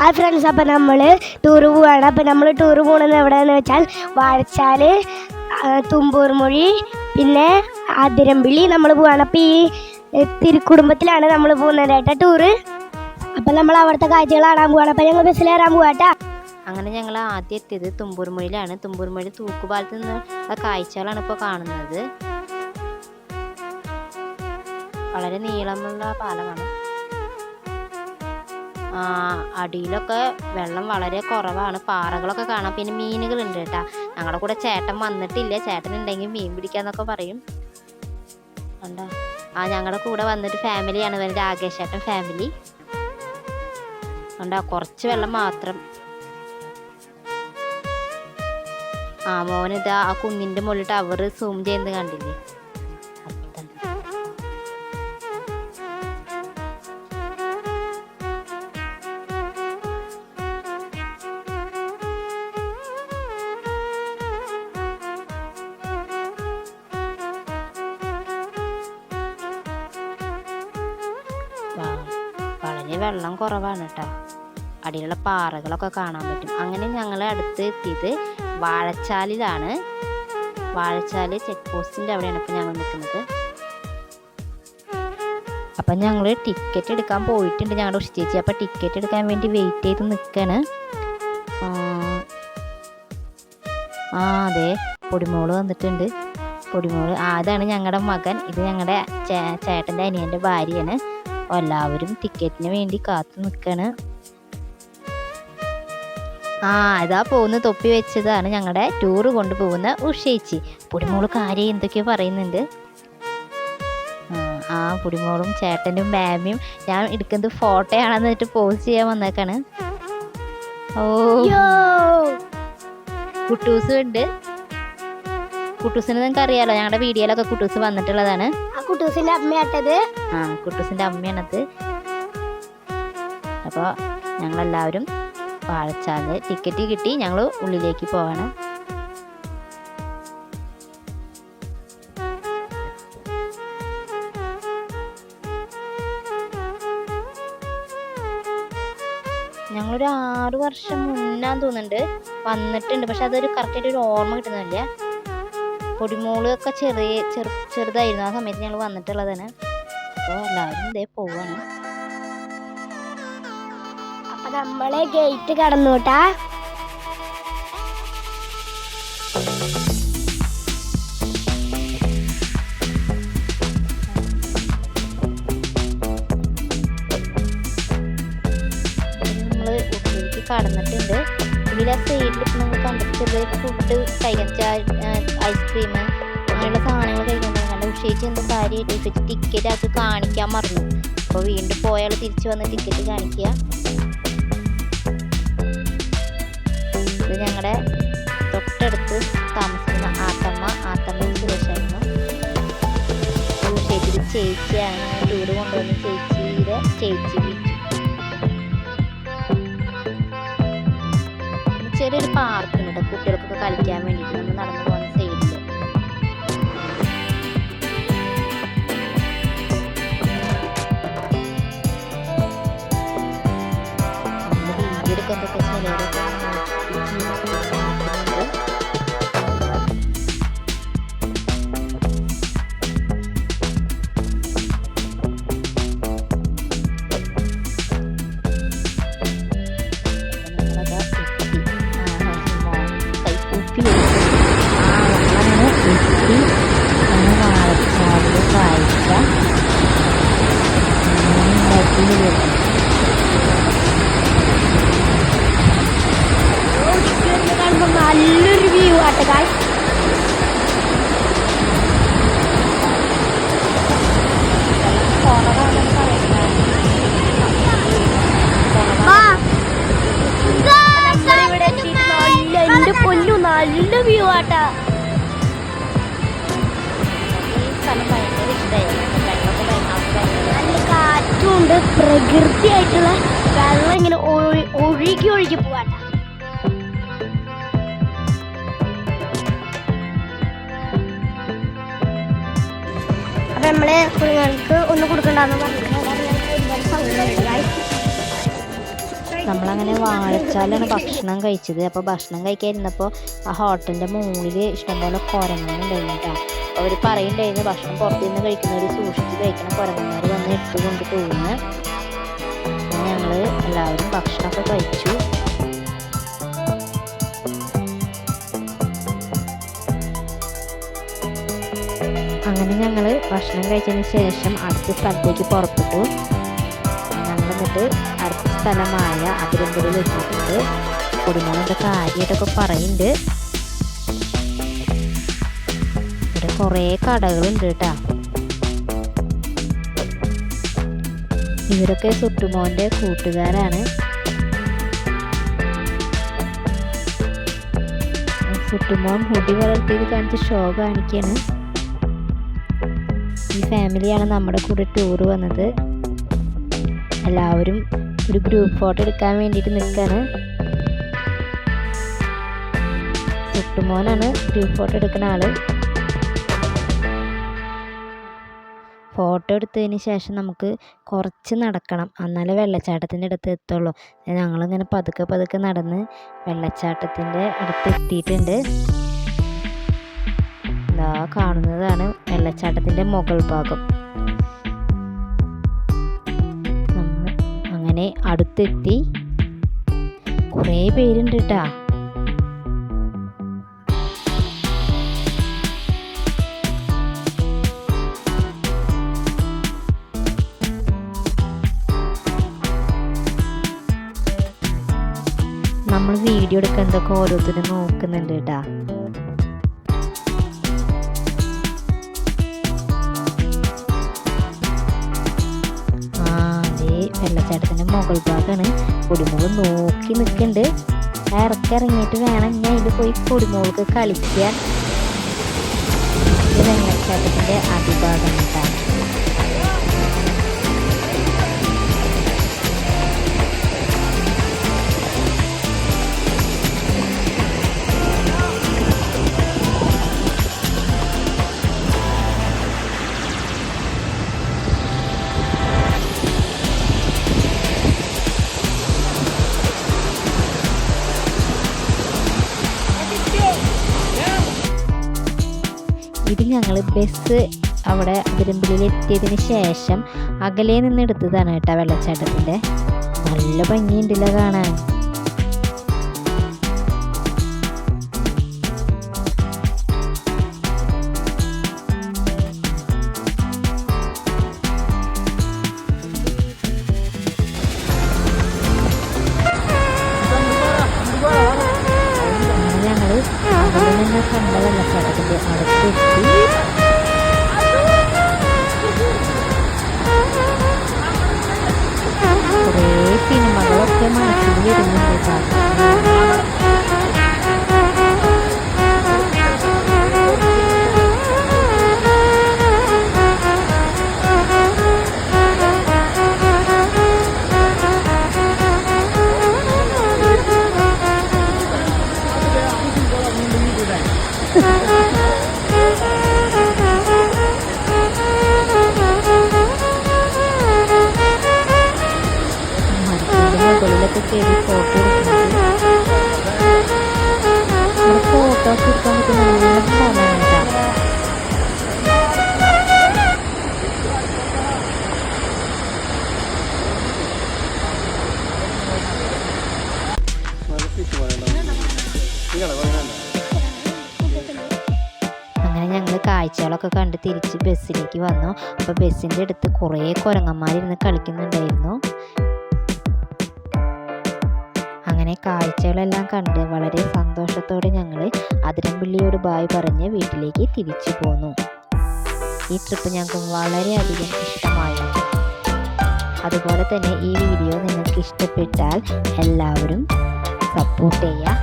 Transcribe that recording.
ആ ഫ്രണ്ട്സ്, അപ്പോൾ നമ്മൾ ടൂർ പോവുകയാണ്. അപ്പോൾ നമ്മൾ ടൂർ പോകുന്നത് എവിടെയെന്ന് വെച്ചാൽ വാഴച്ചാൽ, തുമ്പൂർമൊഴി, പിന്നെ അതിരമ്പിളി നമ്മൾ പോവുകയാണ്. അപ്പോൾ ഈ തിരുക്കുടുംബത്തിലാണ് നമ്മൾ പോകുന്നത് കേട്ടോ ടൂറ്. അപ്പം നമ്മൾ അവിടുത്തെ കാഴ്ചകൾ കാണാൻ പോവുകയാണ്. അപ്പോൾ ഞങ്ങൾ ബസ്സിൽ കയറാൻ പോവാട്ടാ. അങ്ങനെ ഞങ്ങൾ ആദ്യം എത്തിയത് തുമ്പൂർമൊഴിയിലാണ്. തുമ്പൂർമൊഴി തൂക്കുപാലത്ത് നിന്ന് കാഴ്ചകളാണ് ഇപ്പോൾ കാണുന്നത്. വളരെ നീളമുള്ള പാലമാണ്. അടിയിലൊക്കെ വെള്ളം വളരെ കുറവാണ്, പാറകളൊക്കെ കാണാം. പിന്നെ മീനുകളുണ്ട് കേട്ടോ. ഞങ്ങളുടെ കൂടെ ചേട്ടൻ വന്നിട്ടില്ല, ചേട്ടൻ ഉണ്ടെങ്കിൽ മീൻ പിടിക്കാന്നൊക്കെ പറയും. കണ്ടോ, ഞങ്ങളുടെ കൂടെ വന്നിട്ട് ഫാമിലിയാണ് വരുന്നത്, രാകേഷ് ചേട്ടൻ ഫാമിലി. കണ്ടോ, കുറച്ച് വെള്ളം മാത്രം. മോനിതാ ആ കുന്നിൻ്റെ മുകളിൽ ടവർ സൂം ചെയ്യുന്നത് കണ്ടില്ലേ? വളരെ വെള്ളം കുറവാണ് കേട്ടോ. അടിയിലുള്ള പാറകളൊക്കെ കാണാൻ പറ്റും. അങ്ങനെ ഞങ്ങൾ അടുത്ത് എത്തിയത് വാഴച്ചാലിലാണ്. വാഴച്ചാൽ ചെക്ക് പോസ്റ്റിൻ്റെ അവിടെയാണ് ഇപ്പോൾ ഞങ്ങൾ നിൽക്കുന്നത്. അപ്പം ഞങ്ങൾ ടിക്കറ്റ് എടുക്കാൻ പോയിട്ടുണ്ട് ഞങ്ങളുടെ ഉഷ ചേച്ചി. അപ്പം ടിക്കറ്റ് എടുക്കാൻ വേണ്ടി വെയിറ്റ് ചെയ്ത് നിൽക്കുകയാണ്. അതെ, പൊടിമോള് വന്നിട്ടുണ്ട്. പൊടിമോള് അതാണ് ഞങ്ങളുടെ മകൻ. ഇത് ഞങ്ങളുടെ ചേട്ടൻ്റെ അനിയൻ്റെ ഭാര്യയാണ്. എല്ലാവരും ടിക്കറ്റിന് വേണ്ടി കാത്തു നിൽക്കുകയാണ്. ഇതാ പോകുന്ന തൊപ്പി വെച്ചതാണ് ഞങ്ങളുടെ ടൂറ് കൊണ്ടുപോകുന്ന ഉഷേച്ചി. പൊടിമോള് കാര്യം എന്തൊക്കെയോ പറയുന്നുണ്ട്. പൊടിമോളും ചേട്ടനും മാമിയും ഞാൻ എടുക്കുന്നത് ഫോട്ടോയാണെന്ന് വെച്ചിട്ട് പോസ്റ്റ് ചെയ്യാൻ വന്നേക്കാണ്. കുട്ടൂസും ഉണ്ട്. കുട്ടൂസിനെ നിങ്ങൾക്ക് അറിയാലോ, ഞങ്ങളുടെ വീഡിയോയിലൊക്കെ കുട്ടൂസ് വന്നിട്ടുള്ളതാണ്. കുട്ടൂസിന്റെ അമ്മയാട്ടത്. കുട്ടൂസിന്റെ അമ്മയാണത്. അപ്പോൾ ഞങ്ങളെല്ലാവരും വാഴച്ചാല് ടിക്കറ്റ് കിട്ടി ഞങ്ങൾ ഉള്ളിലേക്ക് പോവാണ്. ഞങ്ങളൊരു 6 വർഷം മുന്നാന്ന് തോന്നുന്നുണ്ട് വന്നിട്ടുണ്ട്. പക്ഷെ അതൊരു കറക്റ്റായിട്ട് ഒരു ഓർമ്മ കിട്ടുന്നില്ല. പൊടിമോളൊക്കെ ചെറുതായിരുന്നു ആ സമയത്ത് ഞങ്ങൾ വന്നിട്ടുള്ളതാണ്. അപ്പോൾ എല്ലാവരും ഇതേ പോവാണ്. അപ്പൊ നമ്മളെ ഗേറ്റ് കടന്നു കേട്ടാ. നമ്മള് ഉള്ളിലേക്ക് കടന്നിട്ടുണ്ട്. ഇതിൽ ആ സൈഡിൽ നമ്മൾ കണ്ടിട്ട് ഫുഡ് കഴിക്കാൻ, ഐസ്ക്രീം അങ്ങനെയുള്ള സാധനങ്ങൾ കഴിക്കുന്നുണ്ട്. നല്ല ഉഷയിച്ച് എന്തോ കാര്യമായിട്ട് ഉഷയിച്ച് ടിക്കറ്റ് അത് കാണിക്കാൻ മറന്നു. അപ്പോൾ വീണ്ടും പോയാൽ തിരിച്ചു വന്ന് ടിക്കറ്റ് കാണിക്കുക. ഇത് ഞങ്ങളുടെ തൊട്ടടുത്ത് താമസിക്കുന്ന ആത്തമ്മ സുരേഷായിരുന്നു. ഉഷയിച്ചൊരു ചേച്ചിയാണ്, ടൂറ് കൊണ്ടുവന്ന ചേച്ചിയുടെ ചേച്ചി. ചെറിയൊരു പാർക്ക് ഉണ്ട് കുട്ടികൾക്കൊക്കെ കളിക്കാൻ വേണ്ടിയിട്ട്. നമ്മൾ നടന്നു പോകുന്ന സൈഡിൽ വീഡിയോ എടുക്കുന്നതൊക്കെ ചിലരൊക്കെ നല്ലൊരു വ്യൂ ആട്ടെ ഗായ്സ്. എന്റെ പൊന്നു നല്ല വ്യൂ ആട്ടാ. നല്ല കാറ്റുണ്ട്, പ്രകൃതിയായിട്ടുള്ള വെള്ളം ഇങ്ങനെ ഒഴുകി ഒഴുകി പോവാട്ടാ. അപ്പം നമ്മൾ കുഞ്ഞുങ്ങൾക്ക് ഒന്ന് കൊടുക്കണ്ടെന്ന് പറഞ്ഞിട്ടുണ്ട്. നമ്മളങ്ങനെ വാഴച്ചാലാണ് ഭക്ഷണം കഴിച്ചത്. അപ്പോൾ ഭക്ഷണം കഴിക്കാതിരുന്നപ്പോൾ ആ ഹോട്ടലിൻ്റെ മുകളിൽ ഇഷ്ടംപോലെ കുരങ്ങനുണ്ടായിരുന്നു കേട്ടോ. അവർ പറയുന്നുണ്ടായിരുന്നു ഭക്ഷണം പുറത്തുനിന്ന് കഴിക്കുന്നവർ സൂക്ഷിച്ച് കഴിക്കണം, കുരങ്ങന്മാർ വന്ന് എടുത്തുകൊണ്ട് പോകുന്നു. അങ്ങനെ ഞങ്ങൾ എല്ലാവരും ഭക്ഷണമൊക്കെ കഴിച്ചു. അങ്ങനെ ഞങ്ങൾ ഭക്ഷണം കഴിച്ചതിന് ശേഷം അടുത്ത സ്ഥലത്തേക്ക് പുറപ്പെട്ടു. ഞങ്ങൾ എന്നിട്ട് അടുത്ത സ്ഥലമായ അതിരമ്പുഴയിൽ എത്തിയിട്ടുണ്ട്. കുടുംബങ്ങളുടെ കാര്യമായിട്ടൊക്കെ പറയുന്നുണ്ട്. ഇവിടെ കുറേ കടകളുണ്ട് കേട്ടോ. ഇവരൊക്കെ സുട്ടുമോൻ്റെ കൂട്ടുകാരാണ്. സുട്ടുമോൻ മുടി വളർത്തിയത് കാണിച്ച് ഷോ കാണിക്കാണ്. ഈ ഫാമിലിയാണ് നമ്മുടെ കൂടെ ടൂർ വന്നത്. എല്ലാവരും ഒരു ഗ്രൂപ്പ് ഫോട്ടോ എടുക്കാൻ വേണ്ടിയിട്ട് നിൽക്കുകയാണ്. സുട്ടുമോനാണ് ഗ്രൂപ്പ് ഫോട്ടോ എടുക്കുന്ന ആള്. ഫോട്ടോ എടുത്തതിന് ശേഷം നമുക്ക് കുറച്ച് നടക്കണം, എന്നാലേ വെള്ളച്ചാട്ടത്തിൻ്റെ അടുത്ത് എത്തുള്ളൂ. ഞങ്ങളിങ്ങനെ പതുക്കെ പതുക്കെ നടന്ന് വെള്ളച്ചാട്ടത്തിൻ്റെ അടുത്ത് എത്തിയിട്ടുണ്ട്. ഇതാ കാണുന്നതാണ് വെള്ളച്ചാട്ടത്തിൻ്റെ മുകൾ ഭാഗം. നമ്മൾ അങ്ങനെ അടുത്തെത്തി. കുറേ പേരുണ്ട് കേട്ടാ. നമ്മൾ വീഡിയോ എടുക്കാൻ എന്തൊക്കെ ഓരോരുത്തരും നോക്കുന്നുണ്ട് കേട്ടാ. വെള്ളച്ചാട്ടത്തിൻ്റെ മുകൾ ഭാഗമാണ്. കൊടിമോൾ നോക്കി നിൽക്കുന്നുണ്ട്. ഇറങ്ങിയിട്ട് വേണം ഞാൻ ഇതിൽ പോയി കൊടിമോൾക്ക് കളിക്കാൻ. ഇത് വെള്ളച്ചാട്ടത്തിൻ്റെ അടിഭാഗം കേട്ടാണ്. ഇത് ഞങ്ങൾ ബസ് അവിടെ അതിരമ്പലിൽ എത്തിയതിന് ശേഷം അകലെ നിന്ന് എടുത്തതാണ് കേട്ടോ വെള്ളച്ചാട്ടത്തിൻ്റെ. നല്ല ഭംഗിയുണ്ടല്ലോ കാണാൻ. ഞങ്ങൾ അവിടെ നിന്ന് കണ്ട വെള്ളച്ചാട്ടത്തിൻ്റെ അടുത്തെത്തി. കുറേ സിനിമകളൊക്കെ മനസ്സിൽ വരുന്നുണ്ട് കേട്ടോ. മുകളിലൊക്കെ കയറി ഫോട്ടോ എടുക്കുന്നത്. ഫോട്ടോസ് എടുക്കാൻ പറ്റുന്ന നല്ല സ്ഥലമാണ് കേട്ടോ. അങ്ങനെ ഞങ്ങൾ കാഴ്ചകളൊക്കെ കണ്ട് തിരിച്ച് ബസ്സിലേക്ക് വന്നു. അപ്പോൾ ബസ്സിൻ്റെ അടുത്ത് കുറേ കുരങ്ങന്മാരിരുന്ന് കളിക്കുന്നുണ്ടായിരുന്നു. അങ്ങനെ കാഴ്ചകളെല്ലാം കണ്ട് വളരെ സന്തോഷത്തോടെ ഞങ്ങൾ അതിരമ്പള്ളിയോട് ബായ് പറഞ്ഞ് വീട്ടിലേക്ക് തിരിച്ചു പോന്നു. ഈ ട്രിപ്പ് ഞങ്ങൾക്ക് വളരെയധികം ഇഷ്ടമായി. അതുപോലെ തന്നെ ഈ വീഡിയോ നിങ്ങൾക്ക് ഇഷ്ടപ്പെട്ടാൽ എല്ലാവരും സപ്പോർട്ട് ചെയ്യുക.